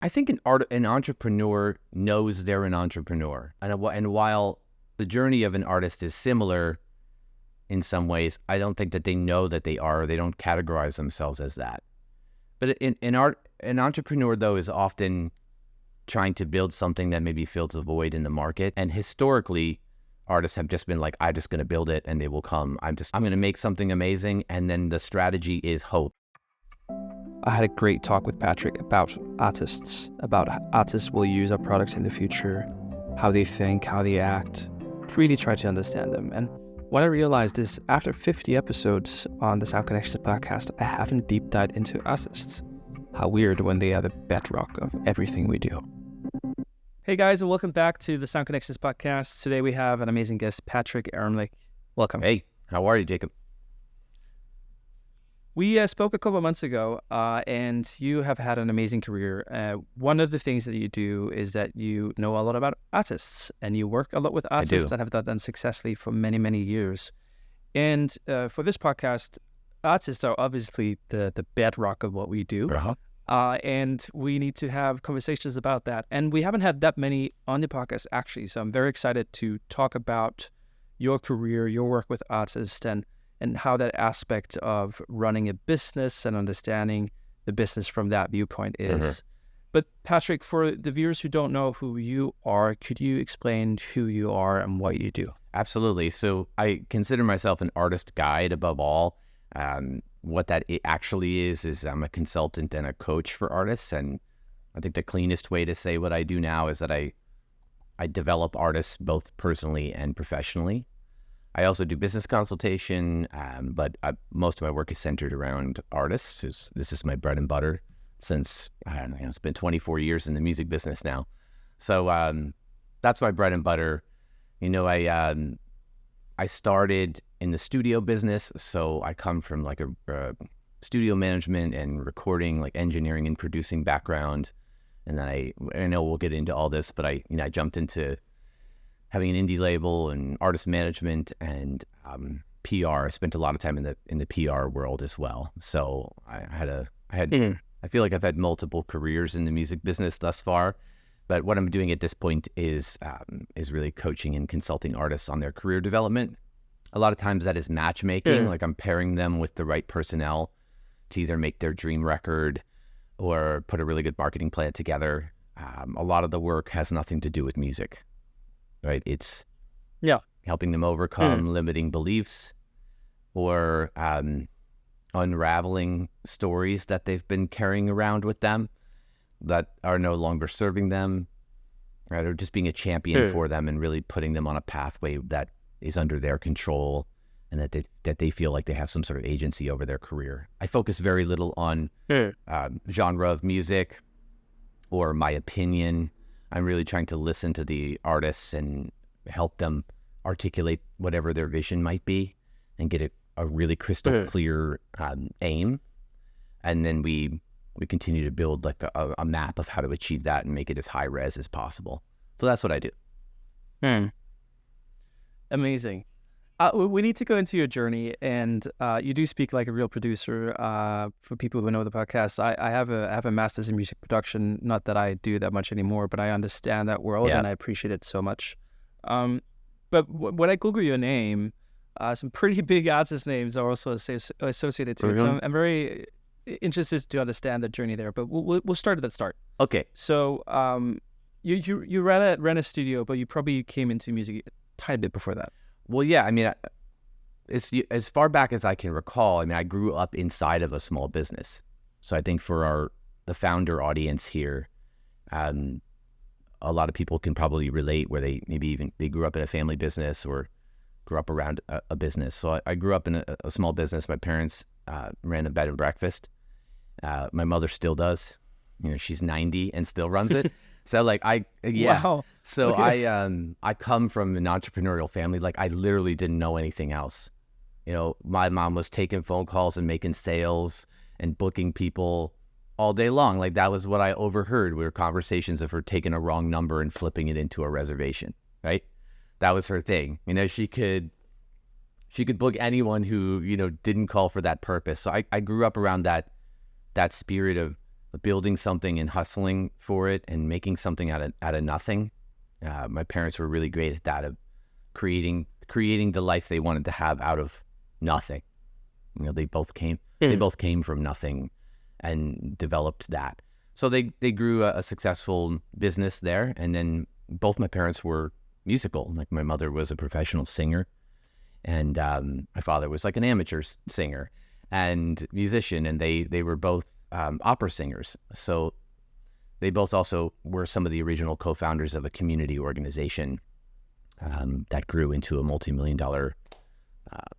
I think an entrepreneur knows they're an entrepreneur. And while the journey of an artist is similar in some ways, I don't think that they know that they are, or they don't categorize themselves as that. But an entrepreneur, though, is often trying to build something that maybe fills a void in the market. And historically, artists have just been like, I'm just going to build it and they will come. I'm going to make something amazing. And then the strategy is hope. I had a great talk with Patrick about artists will use our products in the future, how they think, how they act, really try to understand them. And what I realized is after 50 episodes on the Sound Connections podcast, I haven't deep dived into artists. How weird when they are the bedrock of everything we do. Hey guys, and welcome back to the Sound Connections podcast. Today we have an amazing guest, Patrick Ermlich. Welcome. Hey, how are you, Jacob? We spoke a couple of months ago, and you have had an amazing career. One of the things that you do is that you know a lot about artists, and you work a lot with artists and have done successfully for many, many years. And for this podcast, artists are obviously the bedrock of what we do. And we need to have conversations about that. And we haven't had that many on the podcast, actually. So I'm very excited to talk about your career, your work with artists, and how that aspect of running a business and understanding the business from that viewpoint is. Mm-hmm. But Patrick, for the viewers who don't know who you are, could you explain who you are and what you do? Absolutely. So I consider myself an artist guide above all. What that actually is I'm a consultant and a coach for artists. And I think the cleanest way to say what I do now is that I develop artists both personally and professionally. I also do business consultation, but most of my work is centered around artists. This is my bread and butter since, I don't know, it's been 24 years in the music business now. So that's my bread and butter. You know, I started in the studio business, so I come from like a studio management and recording, like engineering and producing background. And then I know we'll get into all this, but I jumped into having an indie label and artist management and PR. I spent a lot of time in the PR world as well. So I feel like I've had multiple careers in the music business thus far. But what I'm doing at this point is really coaching and consulting artists on their career development. A lot of times that is matchmaking, like I'm pairing them with the right personnel to either make their dream record or put a really good marketing plan together. A lot of the work has nothing to do with music. Right, it's helping them overcome limiting beliefs or unraveling stories that they've been carrying around with them that are no longer serving them, right? Or just being a champion for them and really putting them on a pathway that is under their control and that they feel like they have some sort of agency over their career. I focus very little on genre of music or my opinion. I'm really trying to listen to the artists and help them articulate whatever their vision might be and get a really crystal clear aim. And then we continue to build like a map of how to achieve that and make it as high res as possible. So that's what I do. Amazing. We need to go into your journey, and you do speak like a real producer. For people who know the podcast, I have a master's in music production. Not that I do that much anymore, but I understand that world and I appreciate it so much. But when I Google your name, some pretty big artist names are also associated to it. So I'm very interested to understand the journey there. But we'll start at the start. Okay. So you ran a studio, but you probably came into music a tiny bit before that. Well, yeah, I mean, it's as far back as I can recall. I mean, I grew up inside of a small business. So I think for the founder audience here, a lot of people can probably relate where they grew up in a family business or grew up around a business. So I grew up in a small business. My parents ran a bed and breakfast. My mother still does. You know, she's 90 and still runs it. So like Wow. So I come from an entrepreneurial family. Like I literally didn't know anything else. You know, my mom was taking phone calls and making sales and booking people all day long. Like that was what I overheard. We were conversations of her taking a wrong number and flipping it into a reservation, right? That was her thing. You know, she could book anyone who, you know, didn't call for that purpose. So I grew up around that spirit of building something and hustling for it and making something out of nothing. My parents were really great at that, of creating the life they wanted to have out of nothing. They both came from nothing and developed that. So they grew a successful business there. And then both my parents were musical. Like, my mother was a professional singer, and my father was like an amateur singer and musician, and they were both opera singers. So they both also were some of the original co-founders of a community organization that grew into a multi-million-dollar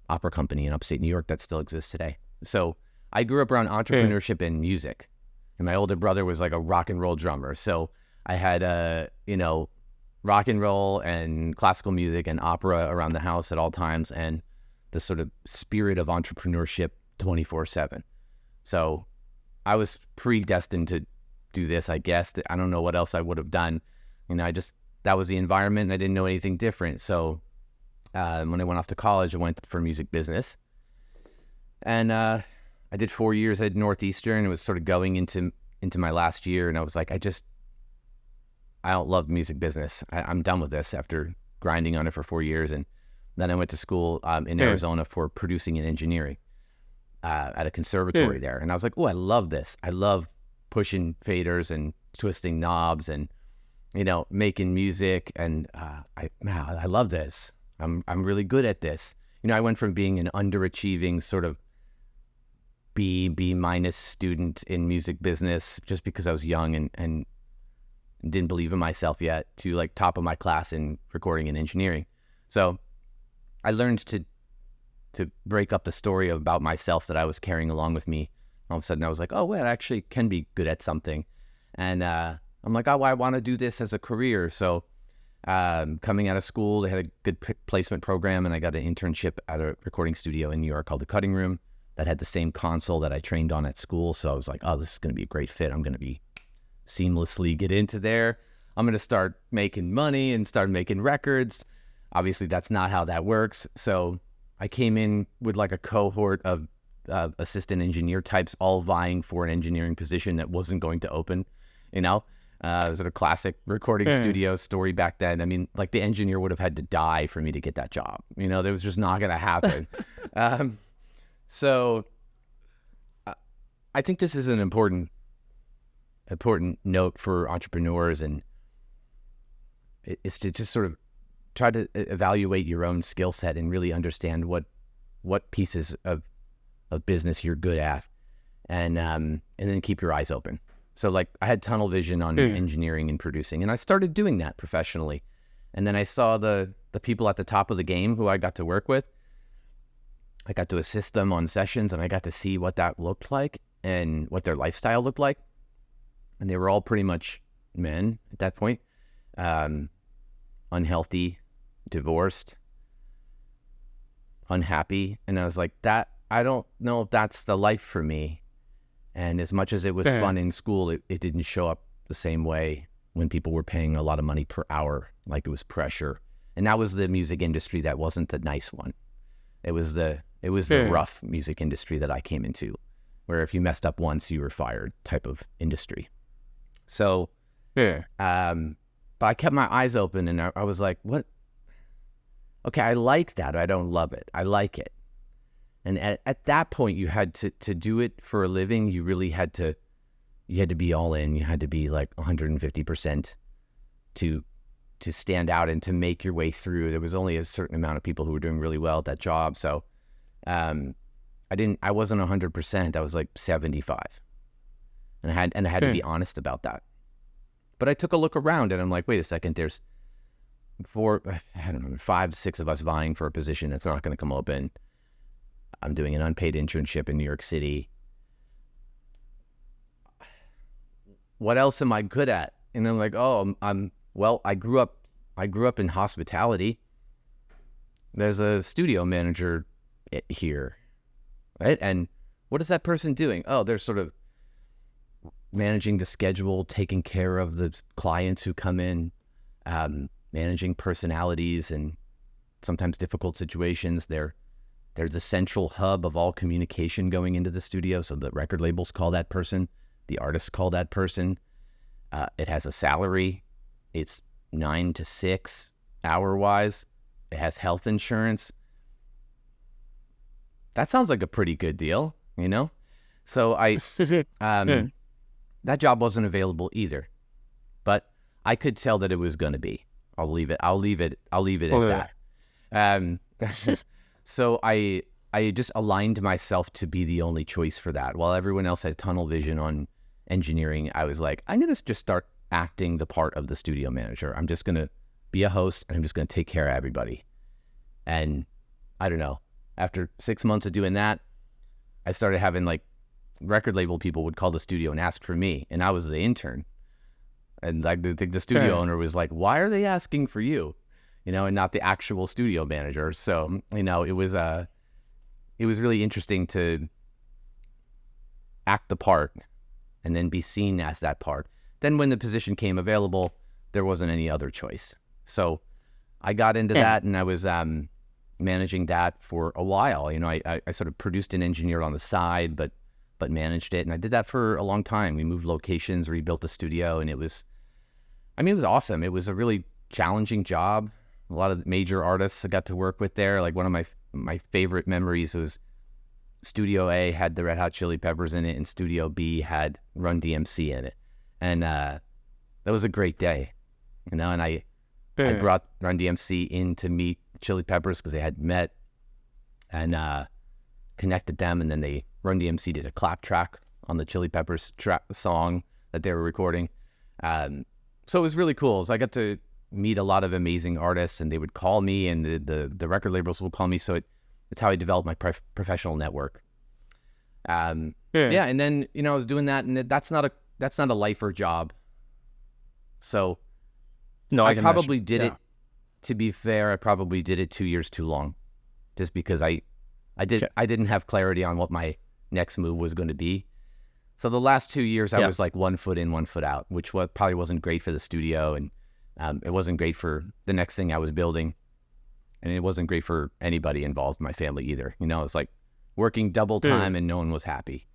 opera company in upstate New York that still exists today. So I grew up around entrepreneurship and music, and my older brother was like a rock and roll drummer. So I had rock and roll and classical music and opera around the house at all times, and the sort of spirit of entrepreneurship 24/7. So I was predestined to do this, I guess. I don't know what else I would have done. That was the environment, and I didn't know anything different. So when I went off to college, I went for music business. And I did 4 years at Northeastern. It was sort of going into my last year, and I was like, I don't love music business. I'm done with this after grinding on it for 4 years. And then I went to school in Arizona for producing and engineering at a conservatory there. And I was like, oh, I love this. I love pushing faders and twisting knobs and, making music. And I love this. I'm really good at this. I went from being an underachieving sort of B minus student in music business just because I was young and didn't believe in myself yet, to like top of my class in recording and engineering. So I learned to break up the story about myself that I was carrying along with me. All of a sudden I was like, oh, wait, I actually can be good at something. And I'm like, oh, I want to do this as a career. So coming out of school, they had a good placement program, and I got an internship at a recording studio in New York called The Cutting Room that had the same console that I trained on at school. So I was like, oh, this is going to be a great fit. I'm going to be seamlessly get into there. I'm going to start making money and start making records. Obviously, that's not how that works. So I came in with like a cohort of assistant engineer types, all vying for an engineering position that wasn't going to open. Sort of classic recording studio story back then. I mean, like, the engineer would have had to die for me to get that job. That was just not going to happen. So I think this is an important note for entrepreneurs, and it's to just sort of try to evaluate your own skill set and really understand what pieces of business you're good at, and then keep your eyes open. So like, I had tunnel vision on engineering and producing, and I started doing that professionally. And then I saw the people at the top of the game who I got to work with. I got to assist them on sessions, and I got to see what that looked like and what their lifestyle looked like. And they were all pretty much men at that point, unhealthy, divorced, unhappy. And I was like, I don't know if that's the life for me. And as much as it was fun in school, it didn't show up the same way when people were paying a lot of money per hour, like it was pressure. And that was the music industry that wasn't the nice one. It was the rough music industry that I came into, where if you messed up once, you were fired type of industry. So, but I kept my eyes open, and I was like, what? Okay, I like that. I don't love it. I like it. And at that point, you had to do it for a living. You really had to be all in. You had to be like 150% to stand out and to make your way through. There was only a certain amount of people who were doing really well at that job. So I wasn't 100%. I was like 75. And I had to be honest about that. But I took a look around, and I'm like, wait a second, there's 5 to 6 of us vying for a position that's not going to come open. I'm doing an unpaid internship in New York City. What else am I good at? And I'm like, oh, I grew up in hospitality. There's a studio manager here, right? And what is that person doing? Oh, they're sort of managing the schedule, taking care of the clients who come in, managing personalities and sometimes difficult situations. They're the central hub of all communication going into the studio. So the record labels call that person The artists call that person. It has a salary. It's 9 to 6 hour-wise. It has health insurance. That sounds like a pretty good deal, you know? So that job wasn't available either, but I could tell that it was going to be. I'll leave it at that. So I just aligned myself to be the only choice for that. While everyone else had tunnel vision on engineering, I was like, I'm going to just start acting the part of the studio manager. I'm just going to be a host, and I'm just going to take care of everybody. And I don't know, after 6 months of doing that, I started having like record label people would call the studio and ask for me, and I was the intern. And like the studio owner was like, why are they asking for you? You know, and not the actual studio manager. So, you know, it was really interesting to act the part and then be seen as that part. Then when the position came available, there wasn't any other choice. So I got into that, and I was managing that for a while. You know, I sort of produced and engineered on the side, but managed it. And I did that for a long time. We moved locations, rebuilt the studio, and it was awesome. It was a really challenging job. A lot of major artists I got to work with there. Like one of my favorite memories was Studio A had the Red Hot Chili Peppers in it, and Studio B had Run DMC in it. And that was a great day, you know. And I brought Run DMC in to meet Chili Peppers because they had met, and connected them. And then Run DMC did a clap track on the Chili Peppers song that they were recording. So it was really cool. So I got to meet a lot of amazing artists, and they would call me, and the record labels would call me. So it's how I developed my professional network. And then, you know, I was doing that, and that's not a lifer job. So no, I probably did it. To be fair, I probably did it 2 years too long, just because I didn't have clarity on what my next move was going to be. So the last 2 years, I was like 1 foot in, 1 foot out, which probably wasn't great for the studio, and it wasn't great for the next thing I was building, and it wasn't great for anybody involved, my family either. You know, it's like working double time, and no one was happy.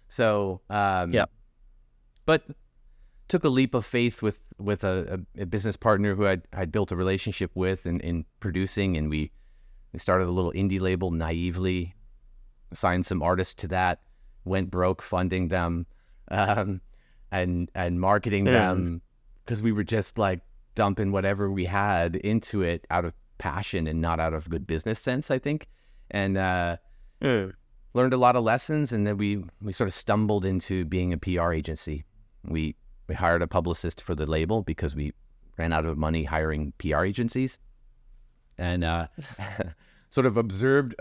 So, but took a leap of faith with a business partner who I'd built a relationship with in producing, and we started a little indie label naively, signed some artists to that, went broke funding them, and marketing them, because we were just like dumping whatever we had into it out of passion and not out of good business sense, I think. And learned a lot of lessons, and then we sort of stumbled into being a PR agency. We hired a publicist for the label because we ran out of money hiring PR agencies, and sort of absorbed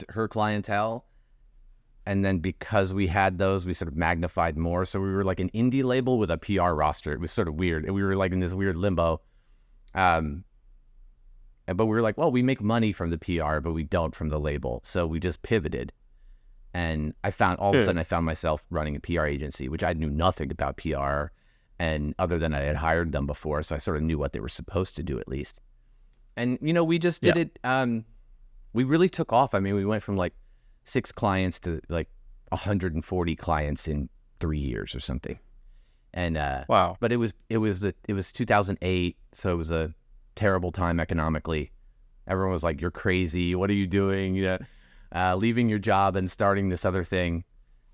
her clientele. And then because we had those, we sort of magnified more. So we were like an indie label with a PR roster. It was sort of weird. And we were like in this weird limbo. But we were like, well, we make money from the PR, but we don't from the label. So we just pivoted. And all of a sudden I found myself running a PR agency, which I knew nothing about PR, and other than I had hired them before. So I sort of knew what they were supposed to do at least. And, you know, we just did it. We really took off. I mean, we went from like 6 clients to like 140 clients in 3 years or something. And wow. But it was 2008, so it was a terrible time economically. Everyone was like, "You're crazy. What are you doing? You know, leaving your job and starting this other thing."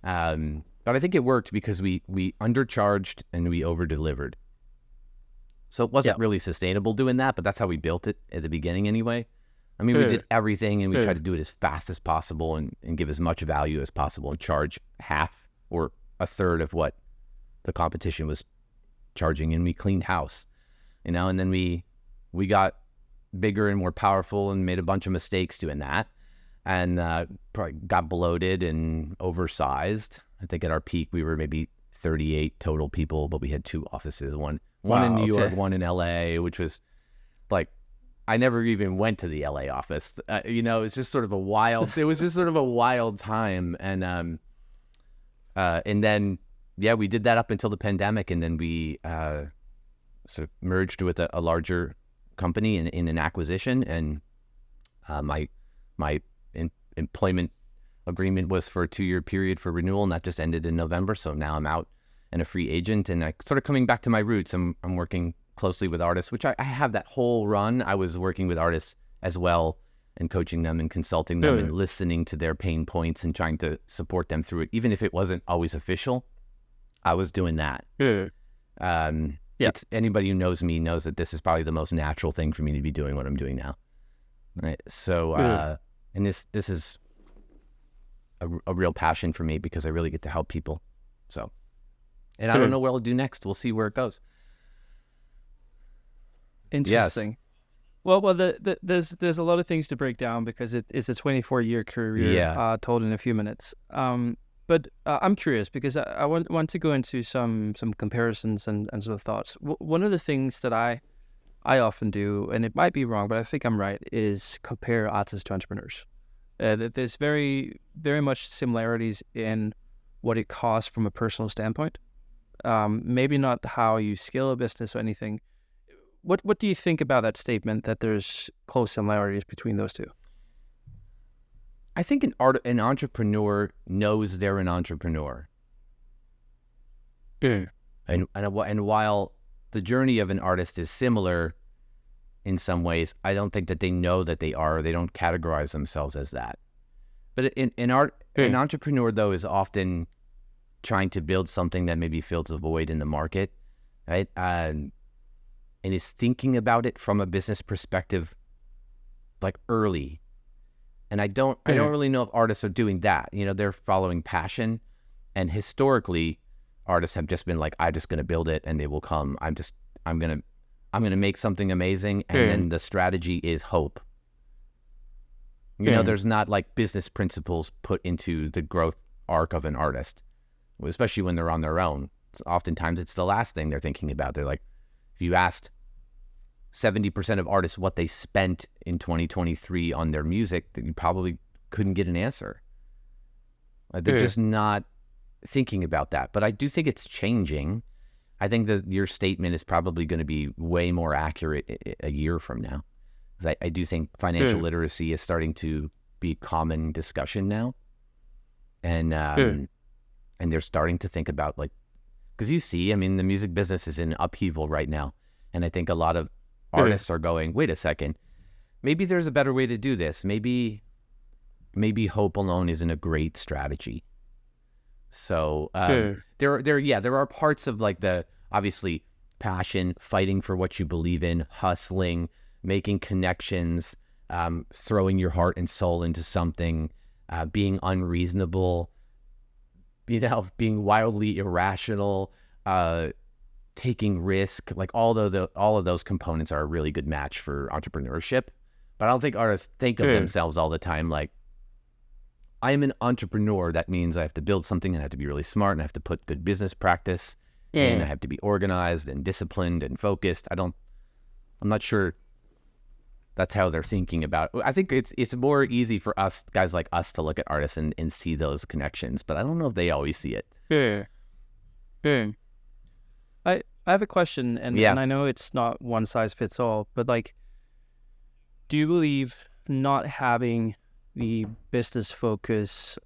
But I think it worked because we undercharged and we over-delivered. So it wasn't really sustainable doing that, but that's how we built it at the beginning anyway. I mean, we did everything, and we tried to do it as fast as possible and give as much value as possible and charge half or a third of what the competition was charging, and we cleaned house, you know. And then we got bigger and more powerful and made a bunch of mistakes doing that, and probably got bloated and oversized. I think at our peak, we were maybe 38 total people, but we had 2 offices, one in New York, one in LA, which was like, I never even went to the LA office. You know, it's just sort of a wild, it was just sort of a wild time. And then, we did that up until the pandemic. And then we sort of merged with a larger company in an acquisition. And my employment agreement was for a 2-year period for renewal, and that just ended in November. So now I'm out and a free agent, and I sort of coming back to my roots. I'm working closely with artists, which I have that whole run. I was working with artists as well and coaching them and consulting them and listening to their pain points and trying to support them through it. Even if it wasn't always official, I was doing that. It's anybody who knows me knows that this is probably the most natural thing for me to be doing what I'm doing now. Right. So, and this is a real passion for me because I really get to help people. So, and I don't know what I'll do next. We'll see where it goes. Interesting. Yes. Well, there's a lot of things to break down because it's a 24-year career told in a few minutes. But I'm curious because I want to go into some comparisons and sort of thoughts. One of the things that I often do, and it might be wrong, but I think I'm right, is compare artists to entrepreneurs. There's very, very much similarities in what it costs from a personal standpoint. Maybe not how you scale a business or anything. What do you think about that statement that there's close similarities between those two? I think an entrepreneur knows they're an entrepreneur. And while the journey of an artist is similar in some ways, I don't think that they know that they are. They don't categorize themselves as that. But an entrepreneur, though, is often trying to build something that maybe fills a void in the market, right? And is thinking about it from a business perspective, like early. And I don't really know if artists are doing that. You know, they're following passion, and historically, artists have just been like, I'm just going to build it, and they will come. I'm going to make something amazing, and then the strategy is hope. You know, there's not like business principles put into the growth arc of an artist, especially when they're on their own. Oftentimes, it's the last thing they're thinking about. They're like, if you asked 70% of artists what they spent in 2023 on their music, that you probably couldn't get an answer. They're just not thinking about that. But I do think it's changing. I think that your statement is probably going to be way more accurate a year from now. Because I do think financial literacy is starting to be common discussion now. And they're starting to think about, like, because you see, I mean, the music business is in upheaval right now. And I think a lot of artists are going, wait a second, maybe there's a better way to do this. Maybe hope alone isn't a great strategy. So there are parts of like the obviously passion, fighting for what you believe in, hustling, making connections, throwing your heart and soul into something, being unreasonable, being wildly irrational, taking risk, like all of those components are a really good match for entrepreneurship. But I don't think artists think of themselves all the time like, I am an entrepreneur. That means I have to build something and I have to be really smart and I have to put good business practice and I have to be organized and disciplined and focused. I'm not sure that's how they're thinking about it. I think it's more easy for us, guys like us, to look at artists and see those connections, but I don't know if they always see it. I have a question, and I know it's not one size fits all, but like, do you believe not having the business focus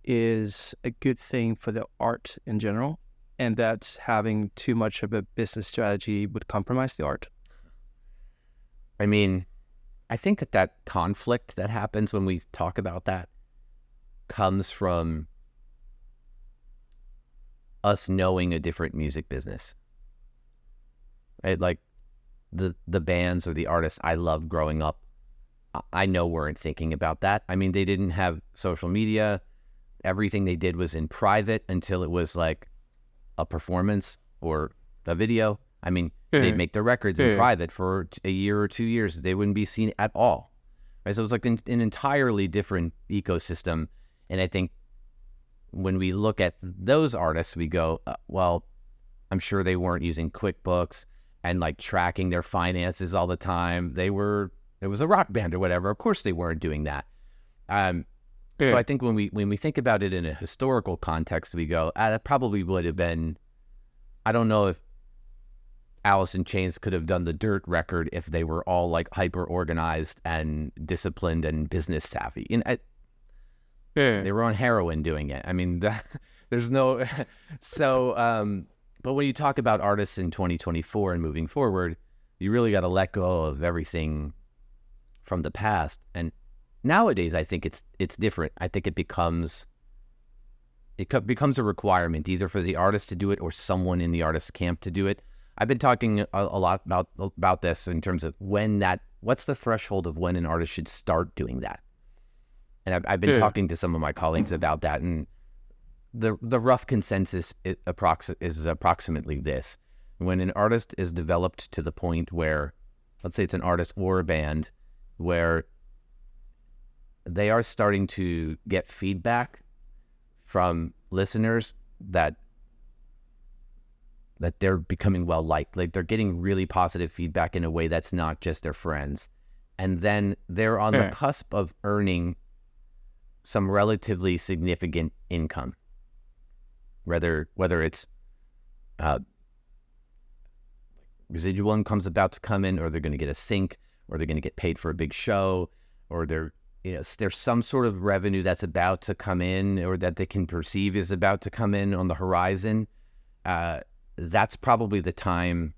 is a good thing for the art in general, and that having too much of a business strategy would compromise the art? I mean, I think that conflict that happens when we talk about that comes from us knowing a different music business. Right? Like the bands or the artists I loved growing up, I know weren't thinking about that. I mean, they didn't have social media. Everything they did was in private until it was like a performance or a video. I mean, they'd make their records in private for a year or 2 years. They wouldn't be seen at all. Right? So it was like an entirely different ecosystem. And I think when we look at those artists, we go, well, I'm sure they weren't using QuickBooks and like tracking their finances all the time. It was a rock band or whatever. Of course they weren't doing that. So I think when we think about it in a historical context, we go, that probably would have been, I don't know if Alice in Chains could have done the Dirt record if they were all like hyper organized and disciplined and business savvy. And They were on heroin doing it. I mean, there's no but when you talk about artists in 2024 and moving forward, you really got to let go of everything from the past. And nowadays, I think it's different. I think it becomes a requirement either for the artist to do it or someone in the artist camp to do it. I've been talking a lot about this in terms of what's the threshold of when an artist should start doing that. And I've been talking to some of my colleagues about that, and the rough consensus is approximately this. When an artist is developed to the point where, let's say it's an artist or a band, where they are starting to get feedback from listeners that they're becoming well-liked, like they're getting really positive feedback in a way that's not just their friends. And then they're on the cusp of earning some relatively significant income, whether it's residual income's about to come in, or they're going to get a sync, or they're going to get paid for a big show, or there's some sort of revenue that's about to come in, or that they can perceive is about to come in on the horizon. That's probably the time.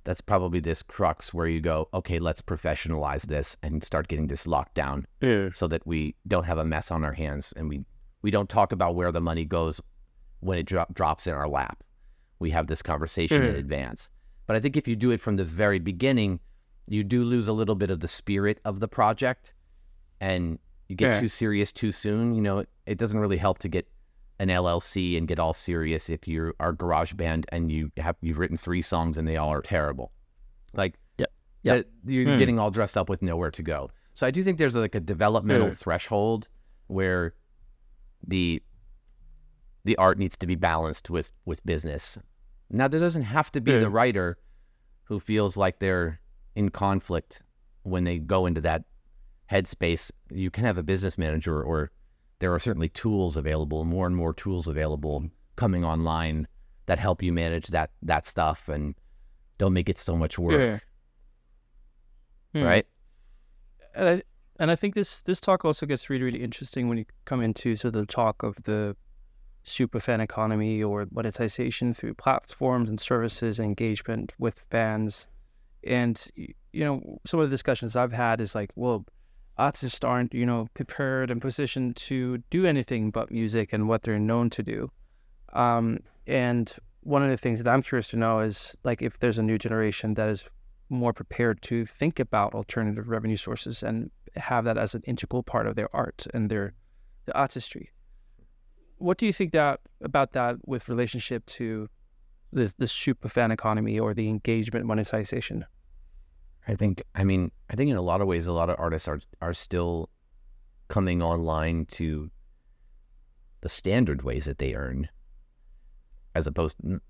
That's probably this crux where you go, okay, let's professionalize this and start getting this locked down, so that we don't have a mess on our hands, and we don't talk about where the money goes when it drops in our lap. We have this conversation in advance. But I think if you do it from the very beginning, you do lose a little bit of the spirit of the project, and you get too serious too soon. You know, it doesn't really help to get an LLC and get all serious if you are a garage band and you've written 3 songs and they all are terrible. Like, you're getting all dressed up with nowhere to go. So I do think there's like a developmental threshold where the art needs to be balanced with business. Now, there doesn't have to be the writer who feels like they're in conflict when they go into that headspace. You can have a business manager, or there are certainly tools available, more and more tools available coming online that help you manage that stuff and don't make it so much work. Right? And I think this talk also gets really, really interesting when you come into sort of the talk of the superfan economy, or monetization through platforms and services, engagement with fans. And, you know, some of the discussions I've had is like, well, artists aren't, prepared and positioned to do anything but music and what they're known to do. And one of the things that I'm curious to know is, like, if there's a new generation that is more prepared to think about alternative revenue sources and have that as an integral part of their art and the artistry. What do you think about that with relationship to the superfan economy or the engagement monetization? I think in a lot of ways, a lot of artists are still coming online to the standard ways that they earn, as opposed to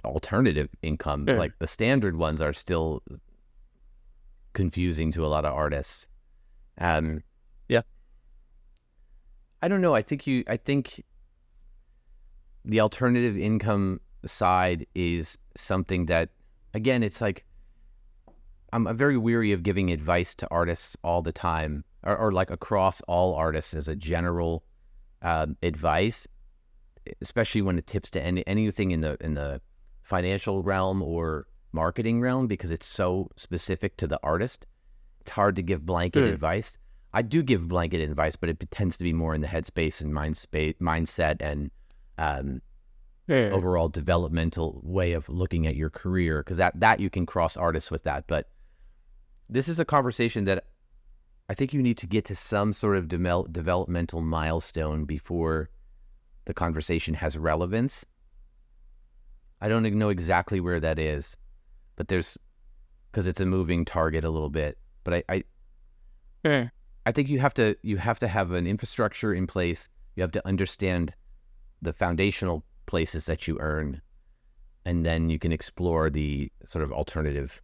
alternative income. Like, the standard ones are still confusing to a lot of artists. I don't know. I think the alternative income side is something that, again, it's like, I'm very weary of giving advice to artists all the time, or like across all artists as a general advice, especially when it tips to anything in the financial realm or marketing realm, because it's so specific to the artist. It's hard to give blanket advice. I do give blanket advice, but it tends to be more in the headspace and mindset and overall developmental way of looking at your career, because that you can cross artists with that. But this is a conversation that I think you need to get to some sort of developmental milestone before the conversation has relevance. I don't know exactly where that is, but because it's a moving target a little bit. But I think you have to have an infrastructure in place. You have to understand the foundational places that you earn, and then you can explore the sort of alternative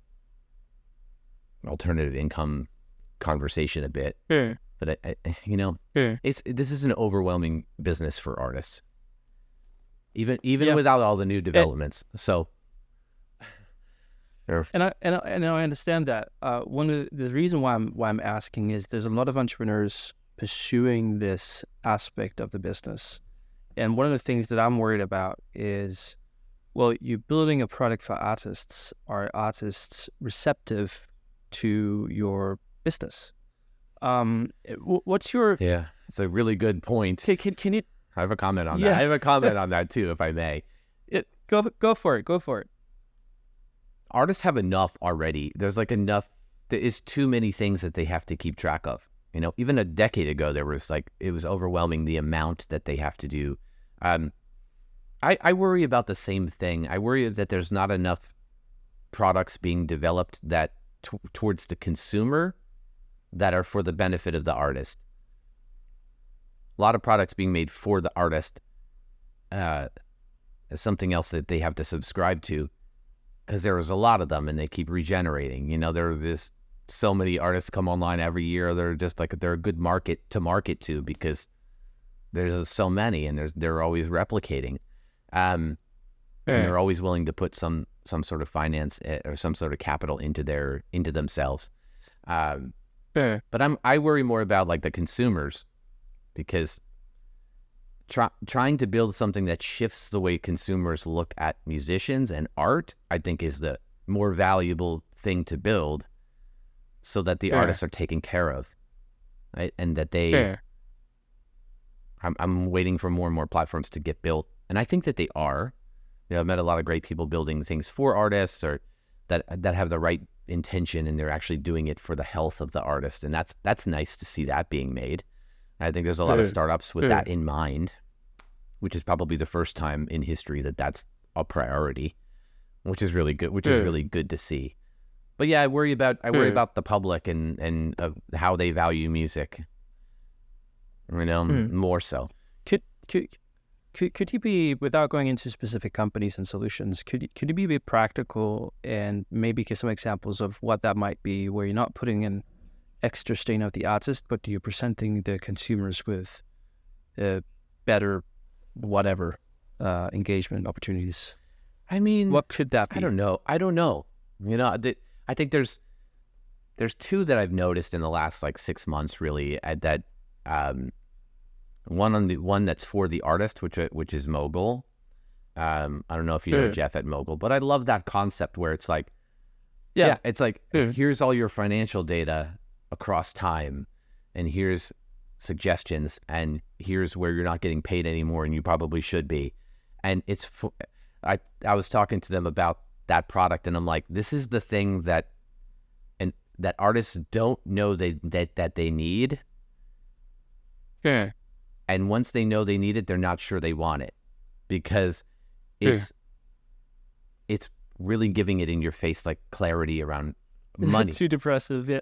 income conversation a bit. But this is an overwhelming business for artists, even without all the new developments. And I understand that. One of the reason why I'm asking is there's a lot of entrepreneurs pursuing this aspect of the business. And one of the things that I'm worried about is, well, you're building a product for artists. Are artists receptive to your business? What's your... Yeah, it's a really good point. Can you... I have a comment on that. I have a comment on that too, if I may. Go for it. Go for it. Artists have enough already. There's like enough. There is too many things that they have to keep track of. You know, even a decade ago, there was like, it was overwhelming the amount that they have to do. I worry about the same thing. I worry that there's not enough products being developed that towards the consumer that are for the benefit of the artist. A lot of products being made for the artist is something else that they have to subscribe to, because there is a lot of them and they keep regenerating. You know, there are just so many artists come online every year. They're just like, they're a good market to because there's so many and they're always replicating. And they're always willing to put some sort of finance or some sort of capital into themselves. But I worry more about like the consumers, because trying to build something that shifts the way consumers look at musicians and art, I think, is the more valuable thing to build, so that the artists are taken care of, right? And that they, I'm waiting for more and more platforms to get built, and I think that they are. You know, I've met a lot of great people building things for artists, or that have the right intention, and they're actually doing it for the health of the artist, and that's nice to see that being made. I think there's a lot of startups with that in mind, which is probably the first time in history that that's a priority, which is really good. Which is really good to see. But yeah, I worry about the public and how they value music. You know, more so. Could you be, without going into specific companies and solutions, could you be a bit practical and maybe give some examples of what that might be, where you're not putting in extra strain of the artist, but you're presenting the consumers with better whatever engagement opportunities? I mean, what could that be? I don't know. You know, I think there's two that I've noticed in the last like 6 months, really, that one that's for the artist, which is Mogul. I don't know if you know Jeff at Mogul, but I love that concept where it's like, it's like, here's all your financial data across time, and here's suggestions, and here's where you're not getting paid anymore and you probably should be. And it's I was talking to them about that product, and I'm like, this is the thing that artists don't know that they need. And once they know they need it, they're not sure they want it, because it's really giving it in your face, like clarity around money. Too depressive, yeah.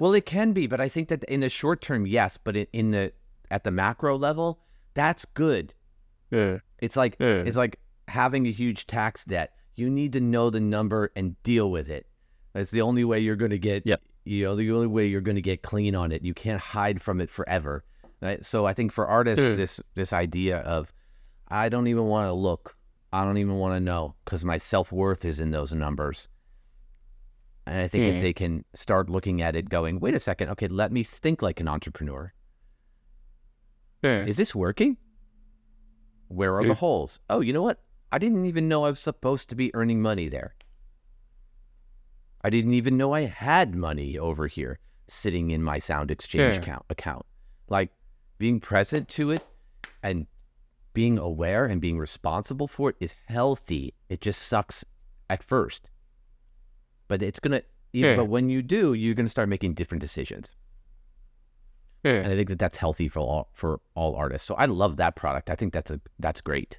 Well, it can be, but I think that in the short term, yes, but at the macro level, that's good. It's like having a huge tax debt. You need to know the number and deal with it. That's the only way you're going to get. The only way you're going to get clean on it. You can't hide from it forever. Right? So I think for artists, this idea of, I don't even want to look, I don't even want to know, because my self-worth is in those numbers. And I think if they can start looking at it going, wait a second, okay, let me think like an entrepreneur. Is this working? Where are the holes? Oh, you know what? I didn't even know I was supposed to be earning money there. I didn't even know I had money over here sitting in my Sound Exchange account. Like, being present to it and being aware and being responsible for it is healthy. It just sucks at first. But it's going to, but when you do, you're going to start making different decisions. And I think that's healthy for all artists. So I love that product. I think that's great.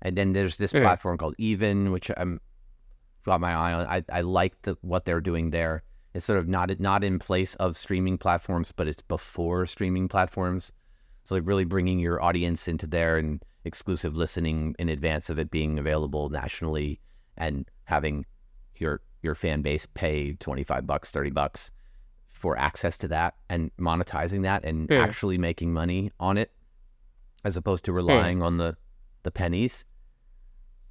And then there's this platform called Even, which I'm got my eye on. I like what they're doing there. It's sort of not in place of streaming platforms, but it's before streaming platforms. So like really bringing your audience into there and exclusive listening in advance of it being available nationally, and having your fan base pay $25, $30 for access to that, and monetizing that, and actually making money on it, as opposed to relying on the pennies.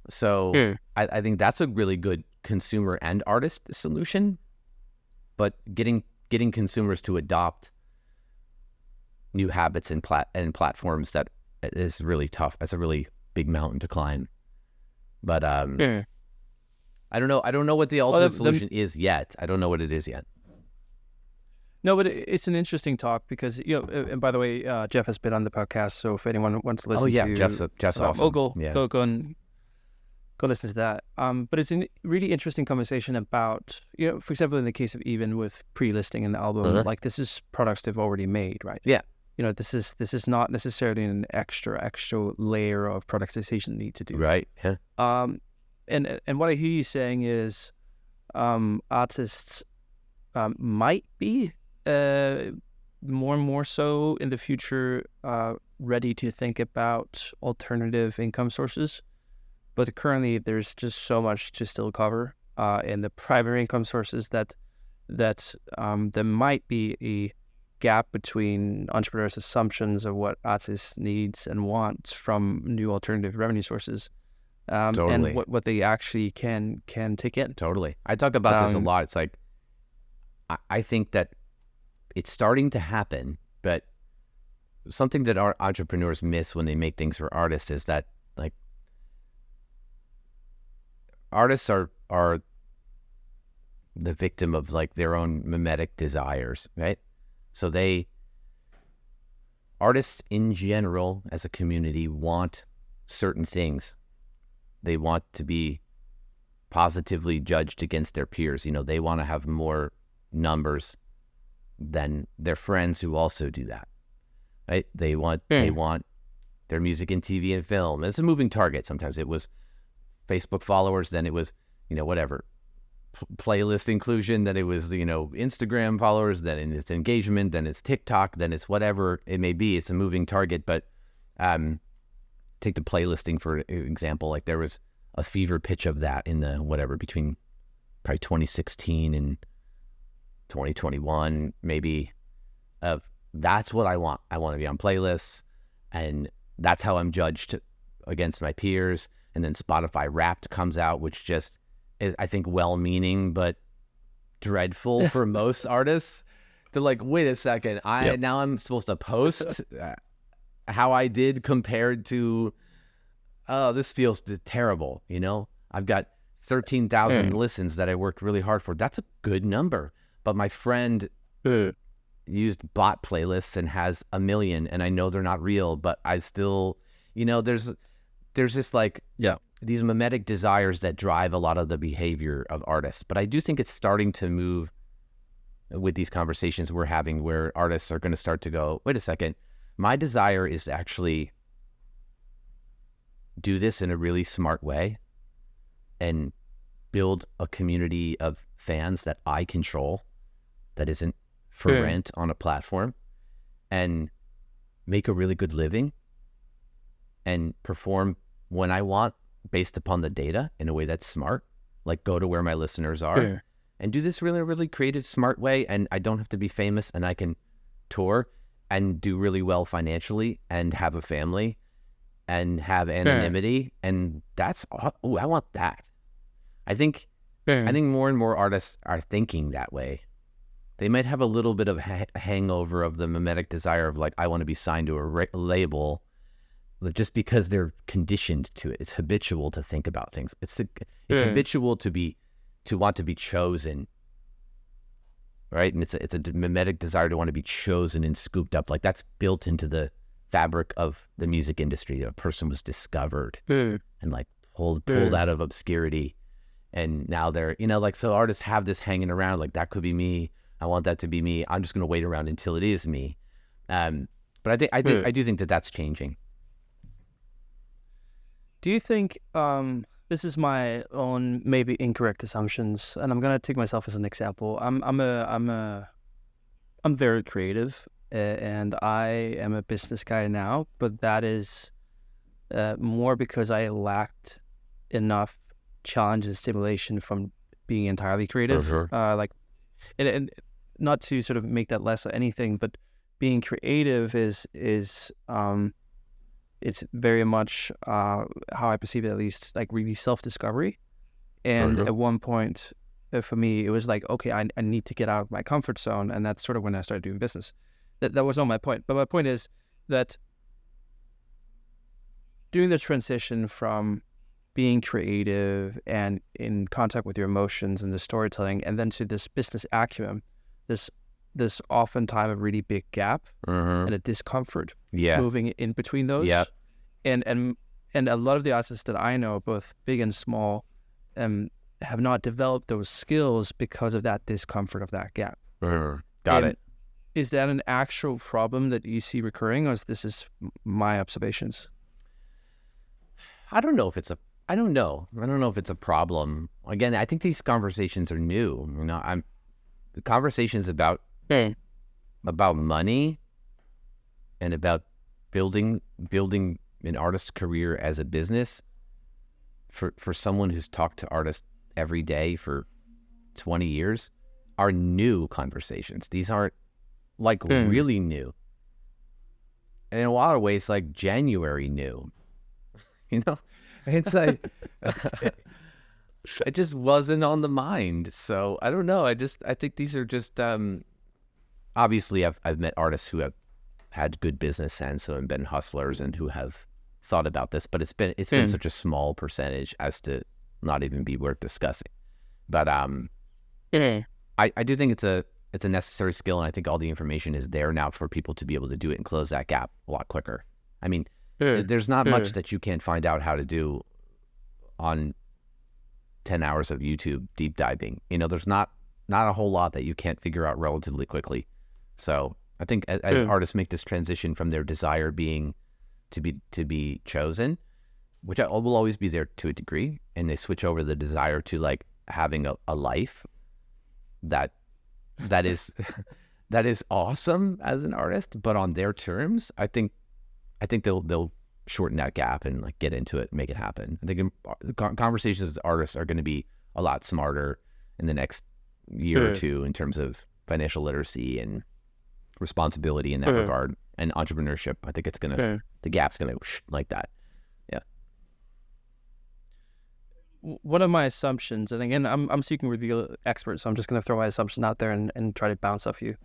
So I think that's a really good consumer and artist solution. But getting consumers to adopt new habits and platforms that is really tough. That's a really big mountain to climb. But I don't know. I don't know what the ultimate solution is yet. I don't know what it is yet. No, but it's an interesting talk because, and by the way, Jeff has been on the podcast. So if anyone wants to listen to Jeff's awesome. Go listen to that. But it's a really interesting conversation about, for example, in the case of even with pre-listing an album, like this is products they've already made, right? Yeah. This is not necessarily an extra layer of productization they need to do. Right. Yeah. And what I hear you saying is, artists might be more and more so in the future ready to think about alternative income sources, but currently there's just so much to still cover in the primary income sources that there might be a gap between entrepreneurs' assumptions of what artists needs and wants from new alternative revenue sources, and what they actually can take in. Totally. I talk about this a lot. It's like I think that it's starting to happen, but something that our entrepreneurs miss when they make things for artists is that, like, artists are the victim of, like, their own mimetic desires, right? So artists in general as a community want certain things. They want to be positively judged against their peers. They want to have more numbers than their friends who also do that, right? They want their music in TV and film. It's a moving target. Sometimes it was Facebook followers, then it was, whatever, playlist inclusion, then it was, Instagram followers, then it's engagement, then it's TikTok, then it's whatever it may be. It's a moving target. But take the playlisting for example. Like, there was a fever pitch of that in the between probably 2016 and 2021 maybe, of that's what I want. I want to be on playlists, and that's how I'm judged against my peers. And then Spotify Wrapped comes out, which just is, I think, well-meaning but dreadful for most artists. They're like, wait a second, now I'm supposed to post how I did compared to, this feels terrible. I've got 13,000 listens that I worked really hard for. That's a good number. But my friend used bot playlists and has 1 million, and I know they're not real, but I still, there's this, like, these mimetic desires that drive a lot of the behavior of artists. But I do think it's starting to move with these conversations we're having, where artists are going to start to go, wait a second, my desire is to actually do this in a really smart way and build a community of fans that I control, that isn't for rent on a platform, and make a really good living and perform when I want based upon the data in a way that's smart, like go to where my listeners are and do this really, really creative, smart way. And I don't have to be famous, and I can tour and do really well financially and have a family and have anonymity. And that's, I want that. I think more and more artists are thinking that way. They might have a little bit of hangover of the mimetic desire of, like, I want to be signed to a label, just because they're conditioned to it. It's habitual to think about things. It's habitual to want to be chosen, right? And it's a mimetic desire to want to be chosen and scooped up. Like, that's built into the fabric of the music industry. A person was discovered and, like, pulled out of obscurity, and now they're, so artists have this hanging around, like, that could be me. I want that to be me. I'm just going to wait around until it is me. But I do think that that's changing. Do you think, this is my own maybe incorrect assumptions, and I'm going to take myself as an example. I'm very creative, and I am a business guy now, but that is more because I lacked enough challenge and stimulation from being entirely creative. And not to sort of make that less of anything, but being creative is it's very much how I perceive it, at least, like, really self-discovery. And at one point for me, it was like, okay, I need to get out of my comfort zone. And that's sort of when I started doing business. that was not my point. But my point is that doing the transition from being creative and in contact with your emotions and the storytelling, and then to this business acumen, this oftentimes a really big gap and a discomfort moving in between those. Yeah. And a lot of the artists that I know, both big and small, have not developed those skills because of that discomfort of that gap. Got it. Is that an actual problem that you see recurring, or is this my observations? I don't know if it's a problem. Again, I think these conversations are new. The conversations about money and about building an artist's career as a business for someone who's talked to artists every day for 20 years are new conversations. These aren't like really new. And in a lot of ways, like January new. It's like it just wasn't on the mind. So I don't know. I think these are just obviously I've met artists who have had good business sense and been hustlers and who have thought about this, but it's been such a small percentage as to not even be worth discussing. But I do think it's a necessary skill, and I think all the information is there now for people to be able to do it and close that gap a lot quicker. I mean, there's not much that you can't find out how to do on 10 hours of YouTube deep diving. There's not a whole lot that you can't figure out relatively quickly. So I think as artists make this transition from their desire being to be chosen, which will always be there to a degree, and they switch over the desire to like having a life that is that is awesome as an artist, but on their terms, I think they'll shorten that gap and like get into it and make it happen. I think conversations with artists are going to be a lot smarter in the next year or two in terms of financial literacy and responsibility in that regard, and entrepreneurship. I think it's gonna the gap's gonna like that. Yeah. One of my assumptions, and again, I'm speaking with the expert, so I'm just going to throw my assumption out there and try to bounce off you,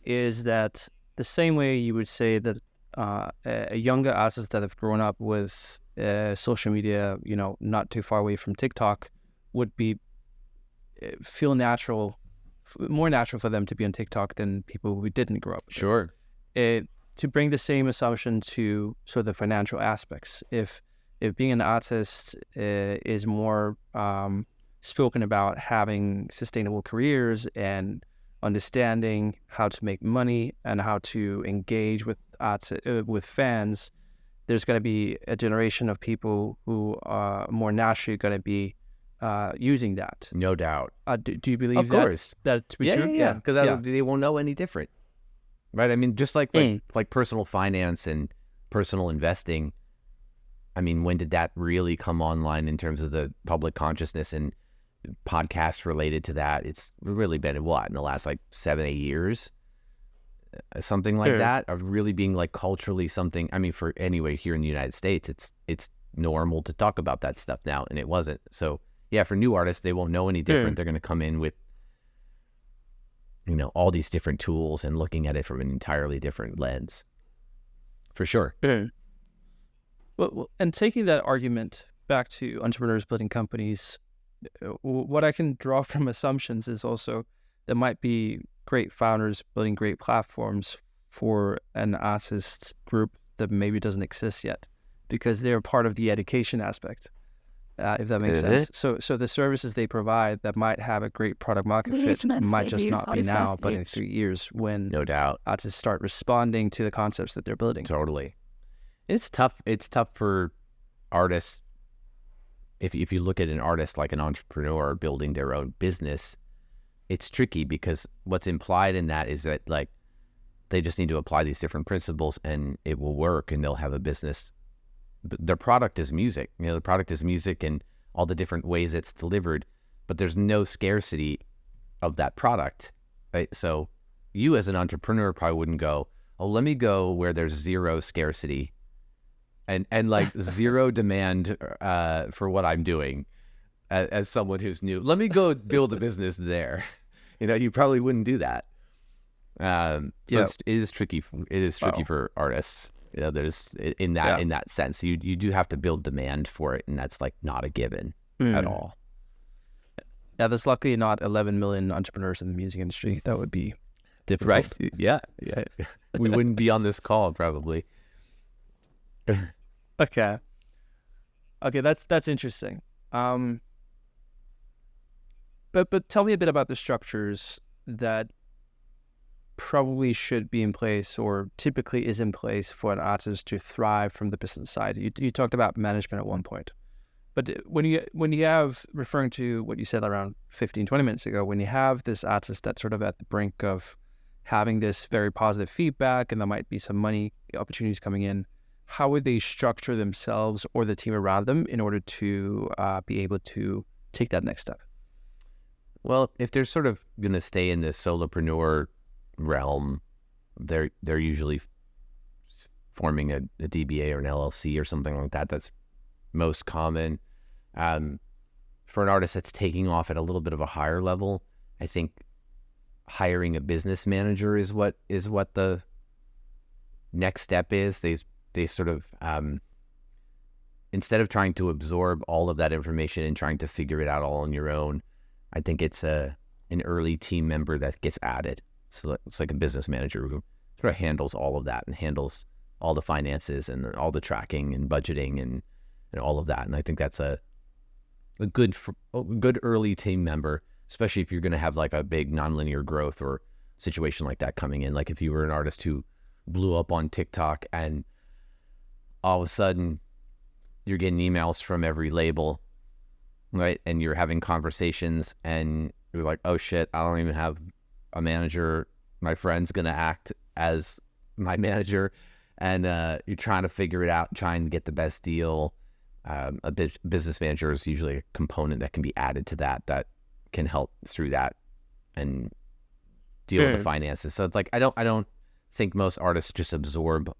is that the same way you would say that a younger artist that have grown up with social media, not too far away from TikTok, would feel more natural for them to be on TikTok than people who didn't grow up. Sure. To bring the same assumption to sort of the financial aspects, if being an artist is more spoken about having sustainable careers and understanding how to make money and how to engage with with fans, there's going to be a generation of people who are more naturally going to be using that. No doubt. Do you believe of course. that to be true? Yeah, because they won't know any different, right? I mean, just like personal finance and personal investing. I mean, when did that really come online in terms of the public consciousness and podcasts related to that? It's really been in the last like 7-8 years, something like that, of really being like culturally something. I mean, for anyway, here in the United States, it's normal to talk about that stuff now, and it wasn't. So yeah, for new artists, they won't know any different. They're going to come in with all these different tools and looking at it from an entirely different lens, for sure. Well, and taking that argument back to entrepreneurs building companies, what I can draw from assumptions is also there might be great founders building great platforms for an artist group that maybe doesn't exist yet because they're part of the education aspect, if that makes sense. So the services they provide that might have a great product market fit might just not be now, but in 3 years when no doubt artists start responding to the concepts that they're building. Totally. It's tough for artists. If you look at an artist like an entrepreneur building their own business, it's tricky because what's implied in that is that like they just need to apply these different principles and it will work and they'll have a business. Their product is music. The product is music and all the different ways it's delivered, but there's no scarcity of that product, right? So you as an entrepreneur probably wouldn't go, oh, let me go where there's zero scarcity and like zero demand for what I'm doing as someone who's new. Let me go build a business there. You probably wouldn't do that. It is tricky. It is tricky for artists. There's in that sense, you do have to build demand for it, and that's like not a given at all. Yeah, there's luckily not 11 million entrepreneurs in the music industry. That would be difficult. Right? Yeah. We wouldn't be on this call probably. Okay, that's interesting. But tell me a bit about the structures that probably should be in place or typically is in place for an artist to thrive from the business side. You talked about management at one point, but when you have, referring to what you said around 15-20 minutes ago, when you have this artist that's sort of at the brink of having this very positive feedback and there might be some money opportunities coming in, how would they structure themselves or the team around them in order to be able to take that next step? Well, if they're sort of going to stay in the solopreneur realm, they're usually forming a DBA or an LLC or something like that. That's most common. For an artist that's taking off at a little bit of a higher level, I think hiring a business manager is what the next step is. They sort of instead of trying to absorb all of that information and trying to figure it out all on your own, I think it's an early team member that gets added. So it's like a business manager who sort of handles all of that and handles all the finances and all the tracking and budgeting and all of that. And I think that's a good early team member, especially if you're going to have like a big nonlinear growth or situation like that coming in. Like if you were an artist who blew up on TikTok and all of a sudden you're getting emails from every label, right? And you're having conversations and you're like, oh shit, I don't even have a manager. My friend's going to act as my manager. And you're trying to figure it out, trying to get the best deal. A business manager is usually a component that can be added to that can help through that and deal with the finances. So it's like, I don't think most artists just absorb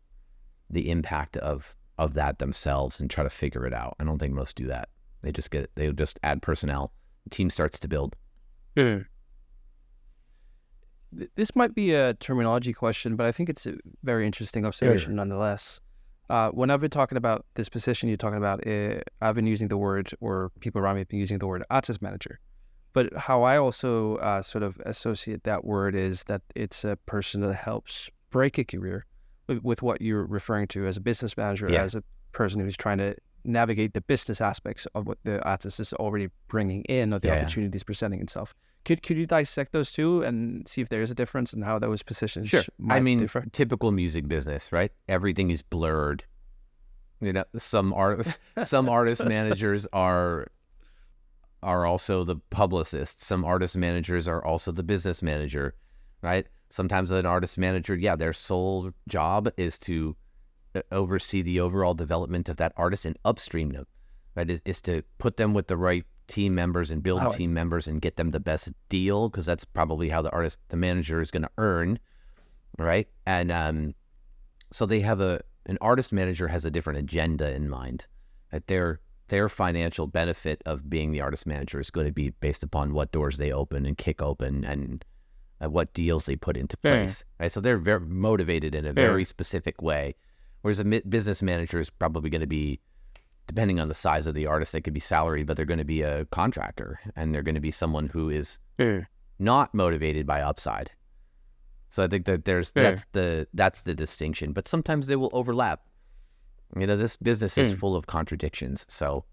the impact of that themselves and try to figure it out. I don't think most do that. They just add personnel. The team starts to build. This might be a terminology question, but I think it's a very interesting observation nonetheless. When I've been talking about this position you're talking about, I've been using the word, or people around me have been using the word artist manager. But how I also sort of associate that word is that it's a person that helps break a career with what you're referring to as a business manager, as a person who's trying to navigate the business aspects of what the artist is already bringing in or the opportunities presenting itself. Could you dissect those two and see if there is a difference in how those positions might differ? Typical music business, right? Everything is blurred. Some artist managers are also the publicist. Some artist managers are also the business manager, right? Sometimes an artist manager, their sole job is to oversee the overall development of that artist and upstream them, right? Is to put them with the right team members and build team members and get them the best deal, because that's probably how the manager is going to earn, right? And so they have an artist manager has a different agenda in mind. That their financial benefit of being the artist manager is going to be based upon what doors they open and kick open and what deals they put into place, right? So they're very motivated in a very specific way, whereas a business manager is probably going to be, depending on the size of the artist, they could be salaried, but they're going to be a contractor, and they're going to be someone who is not motivated by upside. So I think that that's the distinction. But sometimes they will overlap. This business is full of contradictions. So